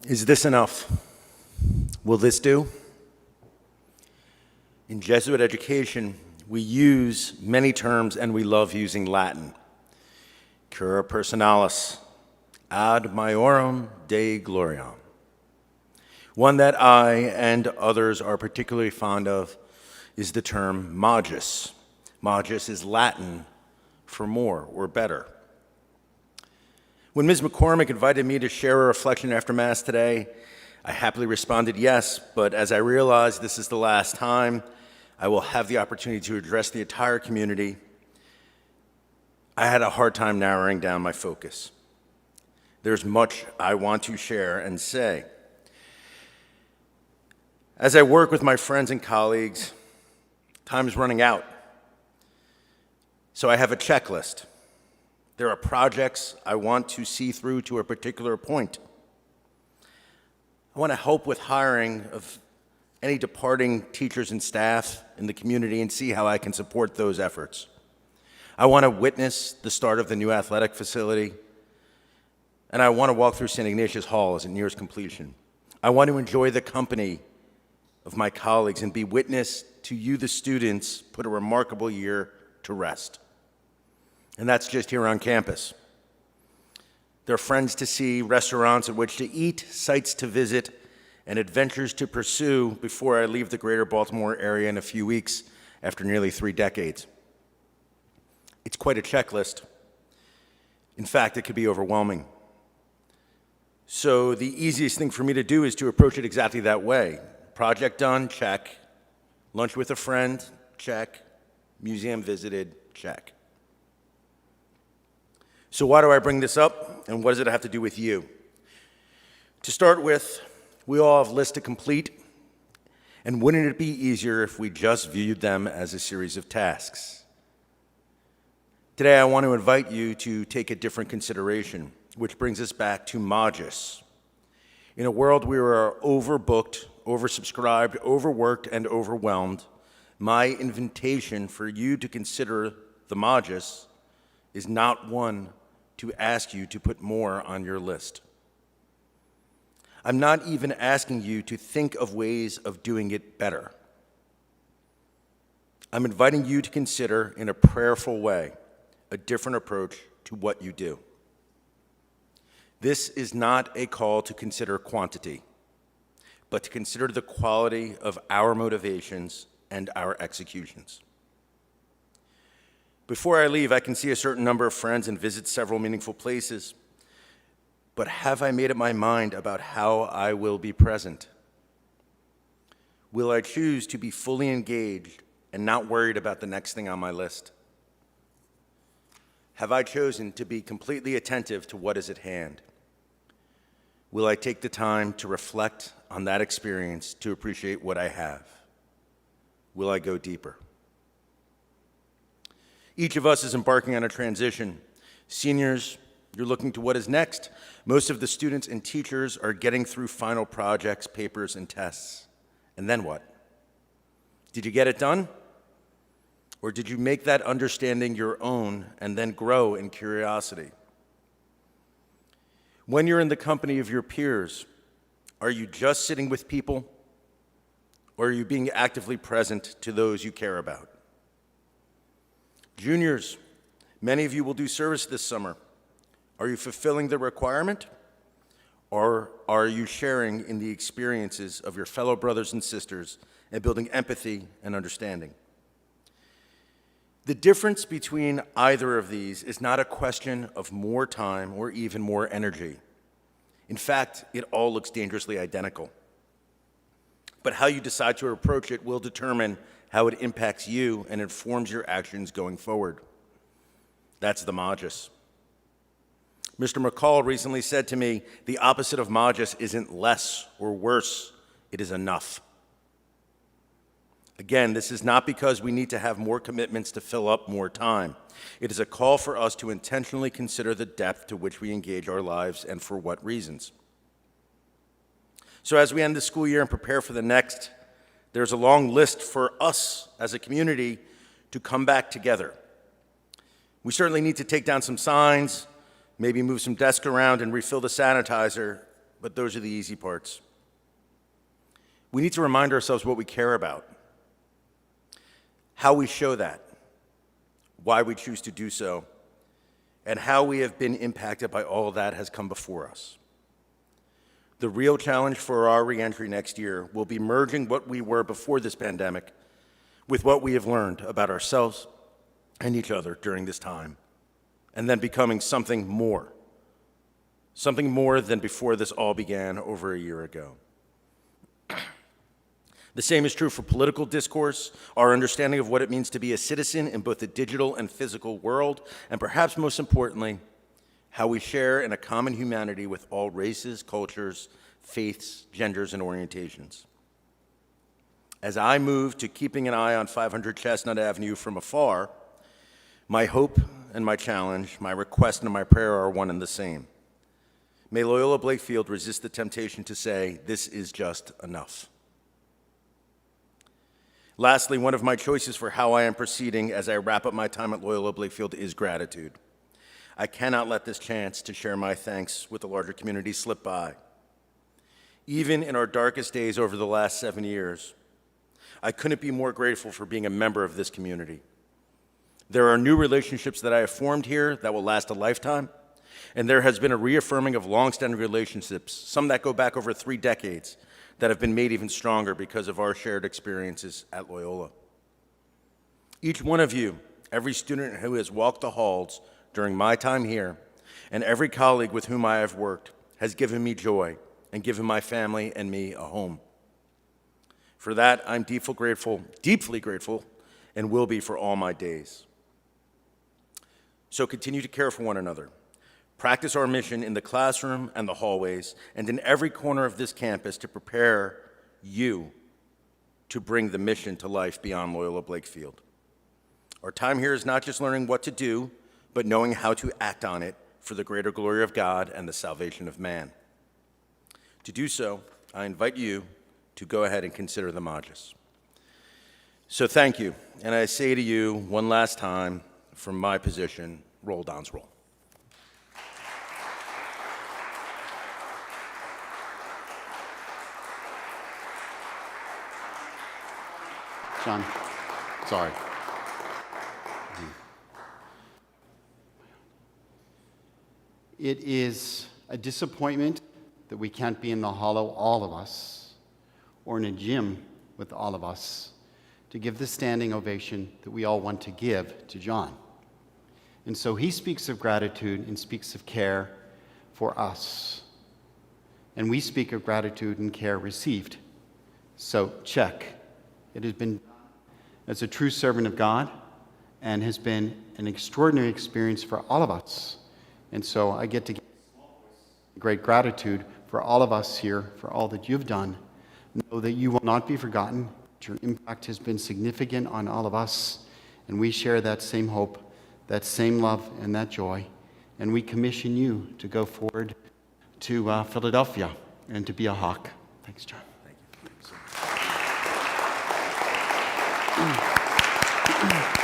Is this enough? Will this do? In Jesuit education, we use many terms and we love using Latin. Cura personalis, ad maiorem Dei gloriam. One that I and others are particularly fond of is the term magis. Magis is Latin for more or better. When Ms. McCormick invited me to share a reflection after Mass today, I happily responded yes, but as I realized this is the last time I will have the opportunity to address the entire community, I had a hard time narrowing down my focus. There's much I want to share and say. As I work with my friends and colleagues, time's running out. So I have a checklist. There are projects I want to see through to a particular point. I want to help with hiring of any departing teachers and staff in the community and see how I can support those efforts. I want to witness the start of the new athletic facility, and I want to walk through St. Ignatius Hall as it nears completion. I want to enjoy the company of my colleagues and be witness to you, the students, put a remarkable year to rest. And that's just here on campus. There are friends to see, restaurants at which to eat, sites to visit, and adventures to pursue before I leave the greater Baltimore area in a few weeks after nearly 3 decades. It's quite a checklist. In fact, it could be overwhelming. So the easiest thing for me to do is to approach it exactly that way. Project done, check. Lunch with a friend, check. Museum visited, check. So why do I bring this up, and what does it have to do with you? To start with, we all have lists to complete, and wouldn't it be easier if we just viewed them as a series of tasks? Today, I want to invite you to take a different consideration, which brings us back to magis. In a world where we are overbooked, oversubscribed, overworked, and overwhelmed, my invitation for you to consider the magis is not one to ask you to put more on your list. I'm not even asking you to think of ways of doing it better. I'm inviting you to consider, in a prayerful way, a different approach to what you do. This is not a call to consider quantity, but to consider the quality of our motivations and our executions. Before I leave, I can see a certain number of friends and visit several meaningful places, but have I made up my mind about how I will be present? Will I choose to be fully engaged and not worried about the next thing on my list? Have I chosen to be completely attentive to what is at hand? Will I take the time to reflect on that experience to appreciate what I have? Will I go deeper? Each of us is embarking on a transition. Seniors, you're looking to what is next. Most of the students and teachers are getting through final projects, papers, and tests. And then what? Did you get it done? Or did you make that understanding your own and then grow in curiosity? When you're in the company of your peers, are you just sitting with people, or are you being actively present to those you care about? Juniors, many of you will do service this summer. Are you fulfilling the requirement, or are you sharing in the experiences of your fellow brothers and sisters and building empathy and understanding? The difference between either of these is not a question of more time or even more energy. In fact, it all looks dangerously identical. But how you decide to approach it will determine how it impacts you and informs your actions going forward. That's the magis. Mr. McCall recently said to me, the opposite of magis isn't less or worse, it is enough. Again, this is not because we need to have more commitments to fill up more time. It is a call for us to intentionally consider the depth to which we engage our lives and for what reasons. So as we end the school year and prepare for the next, there's a long list for us as a community to come back together. We certainly need to take down some signs, maybe move some desks around and refill the sanitizer, but those are the easy parts. We need to remind ourselves what we care about, how we show that, why we choose to do so, and how we have been impacted by all that has come before us. The real challenge for our reentry next year will be merging what we were before this pandemic with what we have learned about ourselves and each other during this time, and then becoming something more than before this all began over a year ago. The same is true for political discourse, our understanding of what it means to be a citizen in both the digital and physical world, and perhaps most importantly, how we share in a common humanity with all races, cultures, faiths, genders, and orientations. As I move to keeping an eye on 500 Chestnut Avenue from afar, my hope and my challenge, my request and my prayer are one and the same. May Loyola Blakefield resist the temptation to say, this is just enough. Lastly, one of my choices for how I am proceeding as I wrap up my time at Loyola Blakefield is gratitude. I cannot let this chance to share my thanks with the larger community slip by. Even in our darkest days over the last 7 years, I couldn't be more grateful for being a member of this community. There are new relationships that I have formed here that will last a lifetime, and there has been a reaffirming of long-standing relationships, some that go back over 3 decades, that have been made even stronger because of our shared experiences at Loyola. Each one of you, every student who has walked the halls during my time here, and every colleague with whom I have worked, has given me joy and given my family and me a home. For that, I'm deeply grateful, and will be for all my days. So continue to care for one another. Practice our mission in the classroom and the hallways and in every corner of this campus to prepare you to bring the mission to life beyond Loyola Blakefield. Our time here is not just learning what to do, but knowing how to act on it for the greater glory of God and the salvation of man. To do so, I invite you to go ahead and consider the Magis. So thank you, and I say to you one last time from my position, roll, Don's roll. John, sorry. It is a disappointment that we can't be in the hollow, all of us, or in a gym with all of us, to give the standing ovation that we all want to give to John. And so he speaks of gratitude and speaks of care for us. And we speak of gratitude and care received. So check. It has been as a true servant of God and has been an extraordinary experience for all of us. And so I get to give great gratitude for all of us here, for all that you've done. Know that you will not be forgotten. Your impact has been significant on all of us, and we share that same hope, that same love, and that joy. And we commission you to go forward to Philadelphia and to be a Hawk. Thanks, John. Thank you.